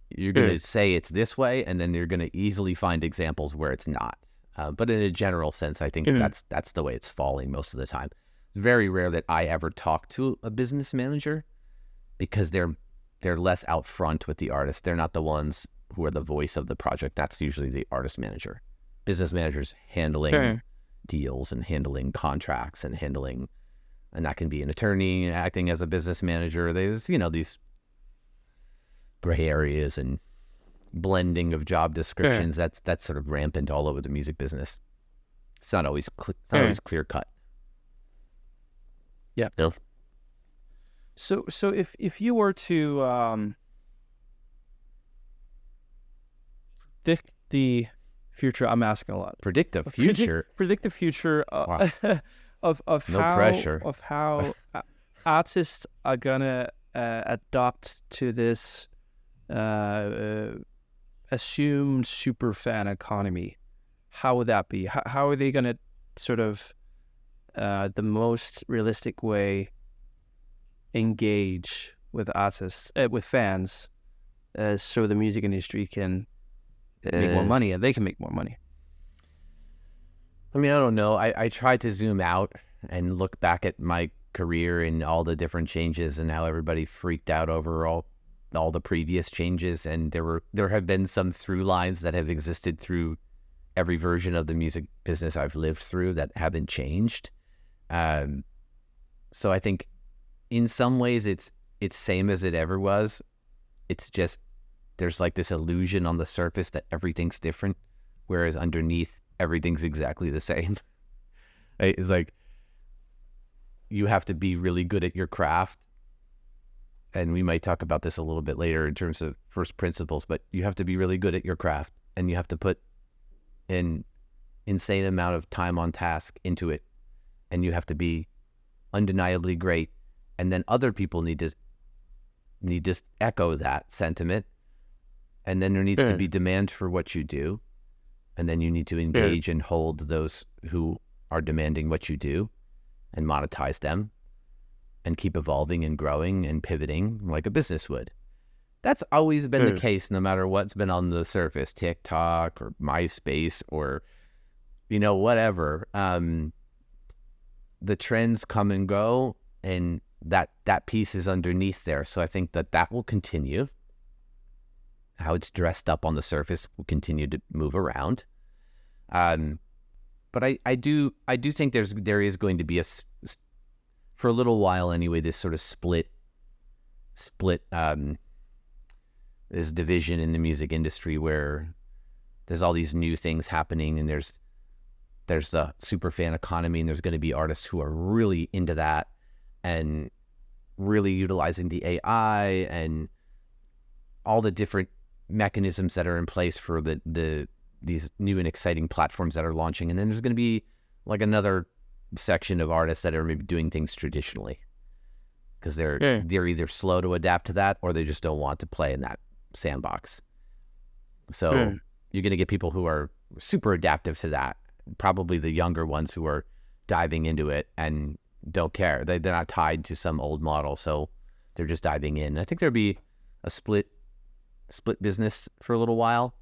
you're going to say it's this way, and then you're going to easily find examples where it's not. But in a general sense, I think that's the way it's falling most of the time. It's very rare that I ever talk to a business manager, because they're less out front with the artist. They're not the ones who are the voice of the project. That's usually the artist manager. Business managers handling deals and handling contracts and that can be an attorney acting as a business manager. There's, these gray areas and blending of job descriptions. That's sort of rampant all over the music business. It's not always clear cut. Yeah. No? So if you were to predict the future? I'm asking a lot. Predict the future. Predict the future Wow. of No how pressure. of how artists are gonna adopt to this assumed super fan economy. How would that be? How are they gonna sort of the most realistic way engage with artists, with fans, so the music industry can make more money and they can make more money? I mean, I don't know. I tried to zoom out and look back at my career and all the different changes and how everybody freaked out over all the previous changes. And there have been some through lines that have existed through every version of the music business I've lived through that haven't changed. So I think in some ways it's same as it ever was. It's just there's like this illusion on the surface that everything's different, whereas underneath everything's exactly the same. It's like you have to be really good at your craft. And we might talk about this a little bit later in terms of first principles, but you have to be really good at your craft and you have to put an insane amount of time on task into it. And you have to be undeniably great. And then other people need to echo that sentiment. And then there needs to be demand for what you do. And then you need to engage and hold those who are demanding what you do and monetize them and keep evolving and growing and pivoting like a business would. That's always been the case no matter what's been on the surface, TikTok or MySpace or, whatever. The trends come and go and that piece is underneath there. So I think that will continue. How it's dressed up on the surface will continue to move around. But I do think there is going to be for a little while anyway, this sort of split this division in the music industry where there's all these new things happening and there's the super fan economy and there's going to be artists who are really into that and really utilizing the AI and all the different mechanisms that are in place for these new and exciting platforms that are launching. And then there's going to be like another section of artists that are maybe doing things traditionally because they're either slow to adapt to that or they just don't want to play in that sandbox. So you're going to get people who are super adaptive to that, probably the younger ones who are diving into it and don't care. They're not tied to some old model, so they're just diving in. I think there'll be a split business for a little while.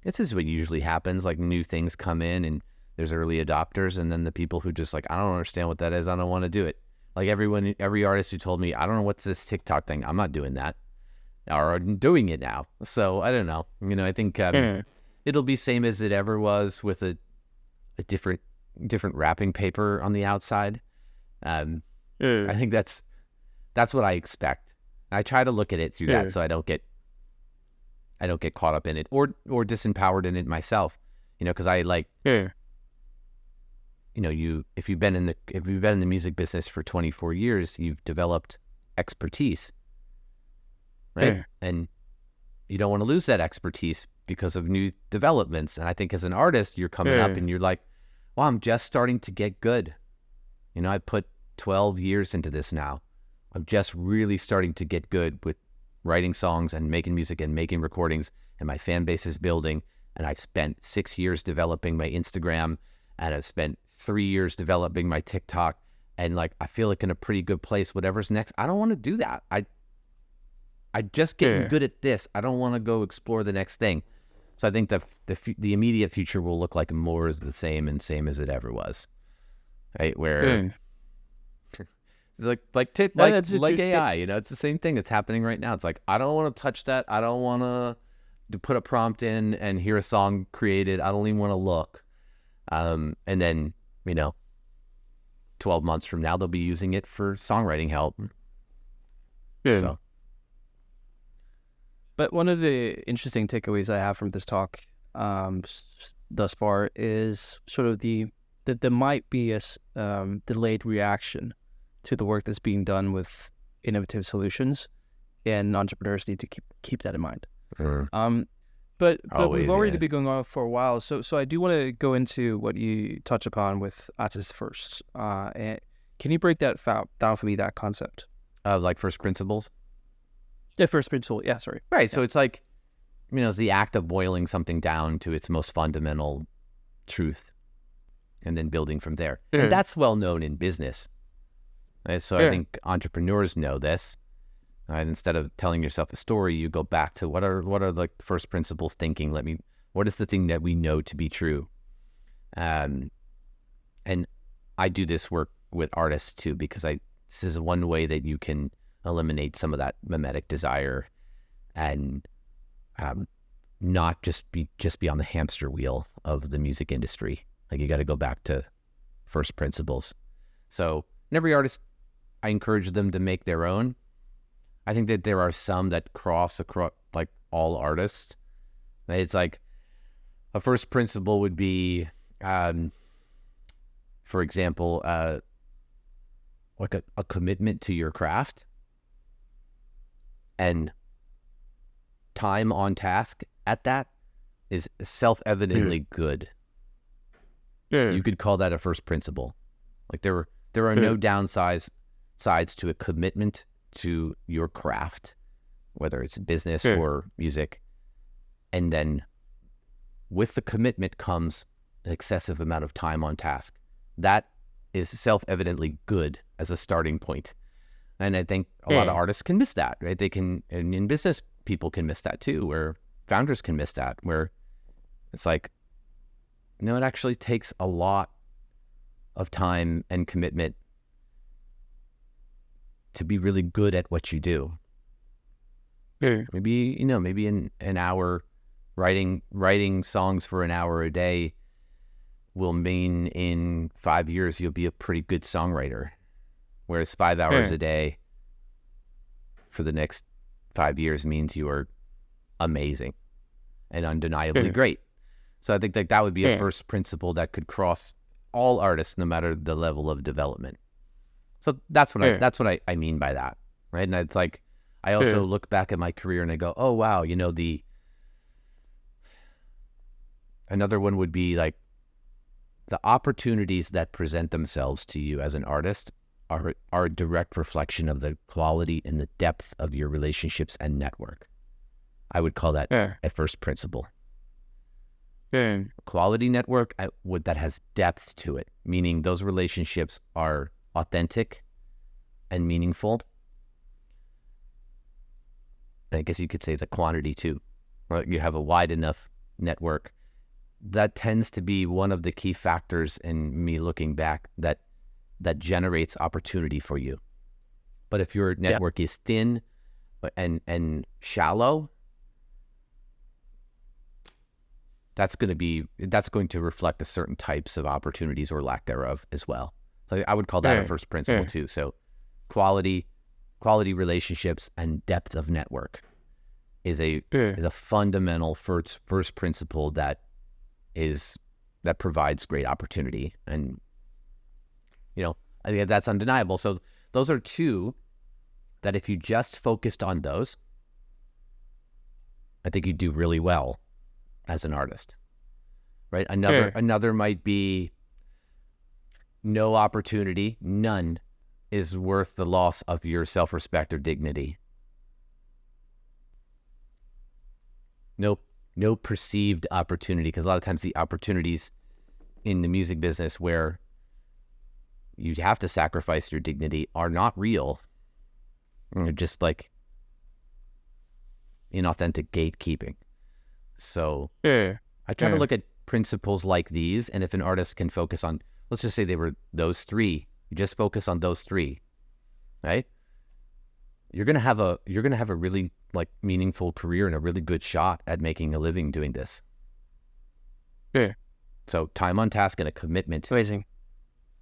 This is what usually happens. Like new things come in and there's early adopters, and then the people who just like, I don't understand what that is. I don't want to do it. Like every artist who told me, I don't know what's this TikTok thing. I'm not doing that. Or I'm doing it now. So I don't know. I think it'll be same as it ever was with a different wrapping paper on the outside. I think that's what I expect. I try to look at it through that so I don't get caught up in it or disempowered in it myself. Because I like if you've been in the music business for 24 years, you've developed expertise, right? And you don't want to lose that expertise because of new developments. And I think as an artist, you're coming up and you're like, well, I'm just starting to get good. I put 12 years into this now. I'm just really starting to get good with writing songs and making music and making recordings, and my fan base is building. And I've spent 6 years developing my Instagram, and I've spent 3 years developing my TikTok. And like, I feel like in a pretty good place, whatever's next. I don't want to do that. I just getting good at this. I don't want to go explore the next thing. So I think the immediate future will look like more is the same as it ever was, right? Where it's like AI, it's the same thing that's happening right now. It's like, I don't want to touch that. I don't want to put a prompt in and hear a song created. I don't even want to look. And then 12 months from now, they'll be using it for songwriting help. So. But one of the interesting takeaways I have from this talk thus far is sort of that there might be a delayed reaction to the work that's being done with innovative solutions, and entrepreneurs need to keep that in mind. But Always, we've already yeah. been going on for a while, so I do want to go into what you touch upon with artists first. And can you break that down for me, that concept? Like first principles. Yeah, first principle. Yeah, sorry. Right. Yeah. So it's like, it's the act of boiling something down to its most fundamental truth and then building from there. Yeah. And that's well known in business. Right? So I think entrepreneurs know this. Right? Instead of telling yourself a story, you go back to what are like first principles thinking. What is the thing that we know to be true? And I do this work with artists too, because this is one way that you can eliminate some of that mimetic desire and not just be on the hamster wheel of the music industry. Like, you got to go back to first principles. So in every artist, I encourage them to make their own. I think that there are some that cross across like all artists. It's like a first principle would be, for example, like a commitment to your craft and time on task at that is self-evidently good. Yeah. You could call that a first principle. Like, there are no sides to a commitment to your craft, whether it's business or music. And then with the commitment comes an excessive amount of time on task. That is self-evidently good as a starting point. And I think a lot of artists can miss that, right? They can, and in business, people can miss that too, where founders can miss that, where it's like, it actually takes a lot of time and commitment to be really good at what you do. Maybe an hour writing songs for an hour a day will mean in 5 years you'll be a pretty good songwriter, whereas 5 hours a day for the next 5 years means you are amazing and undeniably great. So I think that would be a first principle that could cross all artists, no matter the level of development. So that's what I mean by that, right? And it's like, I also look back at my career and I go, oh wow, another one would be like, the opportunities that present themselves to you as an artist are a direct reflection of the quality and the depth of your relationships and network. I would call that a first principle. Quality network that has depth to it, meaning those relationships are authentic and meaningful. I guess you could say the quantity too. Right? You have a wide enough network. That tends to be one of the key factors in me looking back that generates opportunity for you. But if your network is thin and shallow, that's going to reflect a certain types of opportunities or lack thereof as well. So I would call that a first principle too. So quality relationships and depth of network is a fundamental first principle that provides great opportunity. And I think that's undeniable. So those are two that if you just focused on those, I think you'd do really well as an artist, right? Another might be, no opportunity, none, is worth the loss of your self-respect or dignity. No perceived opportunity, because a lot of times the opportunities in the music business where you have to sacrifice your dignity are not real. They're just like inauthentic gatekeeping. So I try to look at principles like these, and if an artist can focus on, let's just say they were those three, you just focus on those three, right? You're gonna have a really like meaningful career and a really good shot at making a living doing this. So time on task and a commitment. Amazing.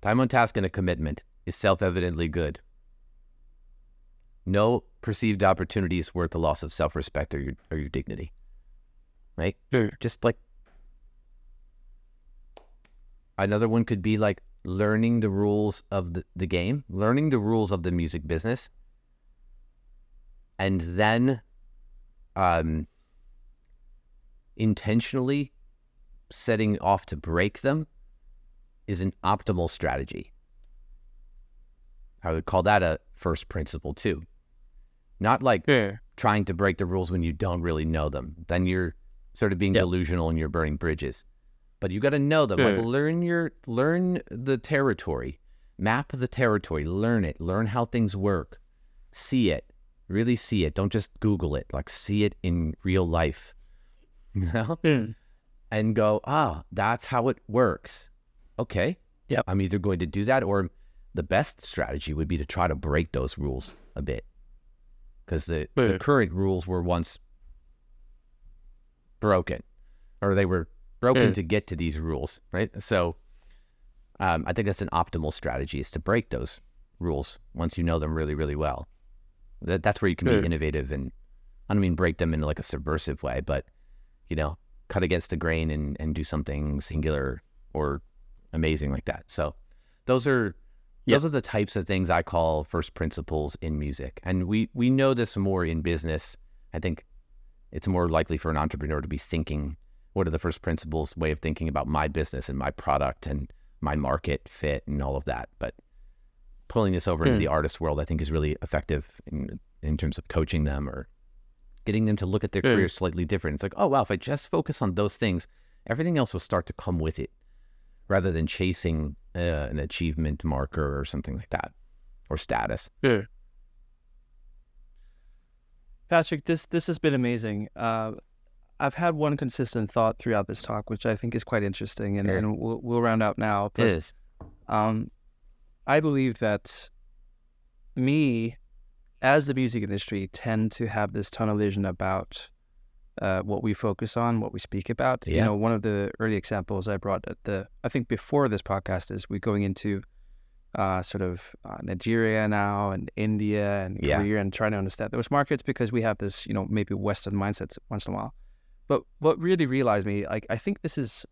Time on task and a commitment is self-evidently good. No perceived opportunity is worth the loss of self-respect or your dignity. Right? Just like, another one could be like learning the rules of the game, learning the rules of the music business, and then intentionally setting off to break them is an optimal strategy. I would call that a first principle too. Not like trying to break the rules when you don't really know them. Then you're sort of being delusional and you're burning bridges. But you got to know them. Like learn the territory, map the territory, learn it, learn how things work, see it, really see it. Don't just Google it. Like see it in real life, you know, and go, that's how it works. Okay, I'm either going to do that, or the best strategy would be to try to break those rules a bit, because the current rules were once broken, or they were broken to get to these rules, right? So I think that's an optimal strategy, is to break those rules once you know them really, really well. That's where you can be innovative, and I don't mean break them in like a subversive way, but, you know, cut against the grain and do something singular or amazing like that. So those are the types of things I call first principles in music. And we know this more in business. I think it's more likely for an entrepreneur to be thinking, what are the first principles, way of thinking about my business and my product and my market fit and all of that. But pulling this over into the artist world, I think, is really effective in terms of coaching them or getting them to look at their career slightly different. It's like, oh, wow, if I just focus on those things, everything else will start to come with it, rather than chasing an achievement marker or something like that, or status. Patrick, this has been amazing. I've had one consistent thought throughout this talk, which I think is quite interesting, and we'll round out now. But, it is. I believe that me, as the music industry, tend to have this tunnel vision about what we focus on, what we speak about. You know, one of the early examples I brought I think before this podcast, is we're going into sort of Nigeria now, and India and Korea, and trying to understand those markets, because we have this, you know, maybe Western mindsets once in a while. But what really realized me, like, I think this is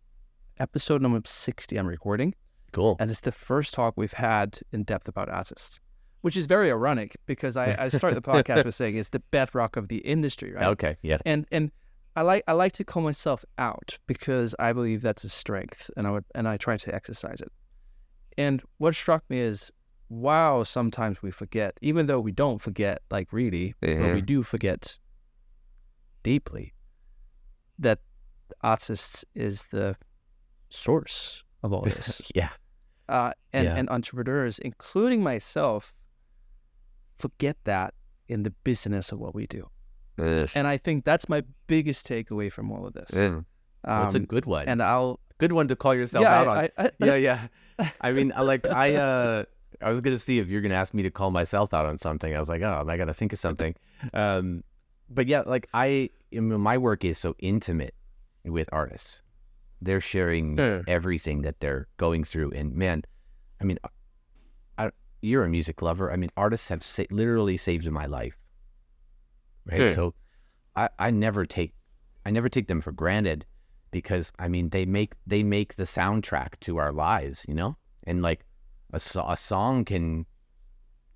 episode number 60 I'm recording. Cool. And it's the first talk we've had in depth about artists, which is very ironic, because I started the podcast with saying it's the bedrock of the industry, right? Okay, yeah. And I like to call myself out, because I believe that's a strength, and I try to exercise it. And what struck me is, wow, sometimes we forget, even though we don't forget, like, really, but we do forget deeply, that artists is the source of all this. And entrepreneurs, including myself, forget that in the business of what we do. And I think that's my biggest takeaway from all of this. It's a good one. And good one to call yourself out on. I mean, I was going to see if you're going to ask me to call myself out on something. I was like, oh, I got to think of something. But yeah, like my work is so intimate with artists. They're sharing everything that they're going through. And man, I mean, you're a music lover. I mean, artists have literally saved my life. Right. So I never take them for granted, because I mean, they make the soundtrack to our lives, you know, and like a song can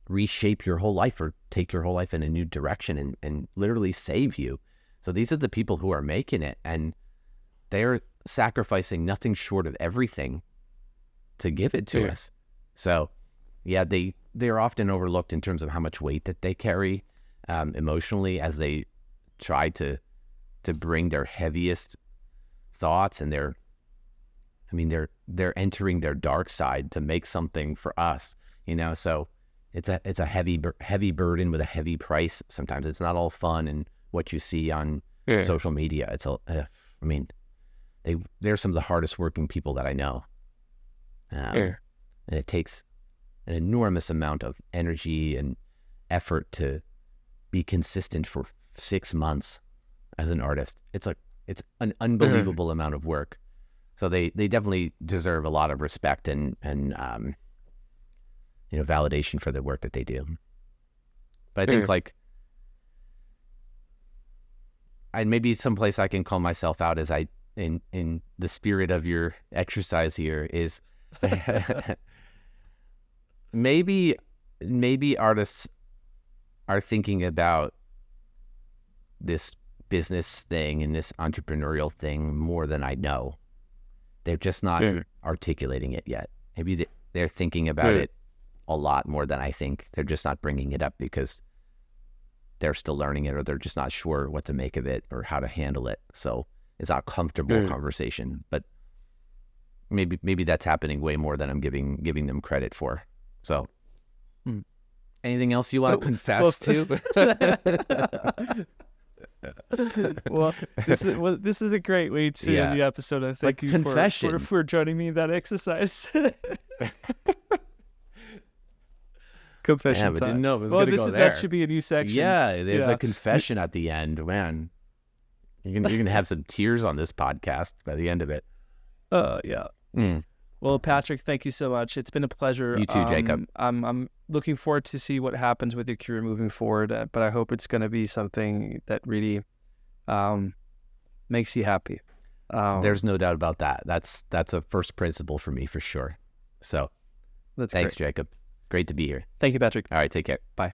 reshape your whole life or take your whole life in a new direction and literally save you. So these are the people who are making it, and they're sacrificing nothing short of everything to give it to us. So yeah, they're often overlooked in terms of how much weight that they carry emotionally, as they try to bring their heaviest thoughts, and they're entering their dark side to make something for us, you know. So it's a heavy burden with a heavy price. Sometimes it's not all fun and what you see on social media. It's they're some of the hardest working people that I know, and it takes an enormous amount of energy and effort to be consistent for 6 months as an artist. It's an unbelievable amount of work. So they definitely deserve a lot of respect and validation for the work that they do. But I think like, and maybe someplace I can call myself out, as in the spirit of your exercise here, is maybe artists are thinking about this business thing and this entrepreneurial thing more than I know. They're just not articulating it yet. Maybe they're thinking about it a lot more than I think. They're just not bringing it up because they're still learning it, or they're just not sure what to make of it or how to handle it. So it's not a comfortable conversation, but maybe that's happening way more than I'm giving them credit for. So anything else you want to confess to? Well, this is a great way to end the episode. I thank you for joining me in that exercise. Confession time. I didn't know it was going to go there. That should be a new section. Yeah, they have the confession at the end. Man, you're gonna have some tears on this podcast by the end of it. Yeah. Well, Patrick, thank you so much. It's been a pleasure. You too, Jacob. I'm looking forward to see what happens with your career moving forward, but I hope it's going to be something that really makes you happy. There's no doubt about that. That's a first principle for me for sure. So thanks, great. Jacob. Great to be here. Thank you, Patrick. All right, take care. Bye.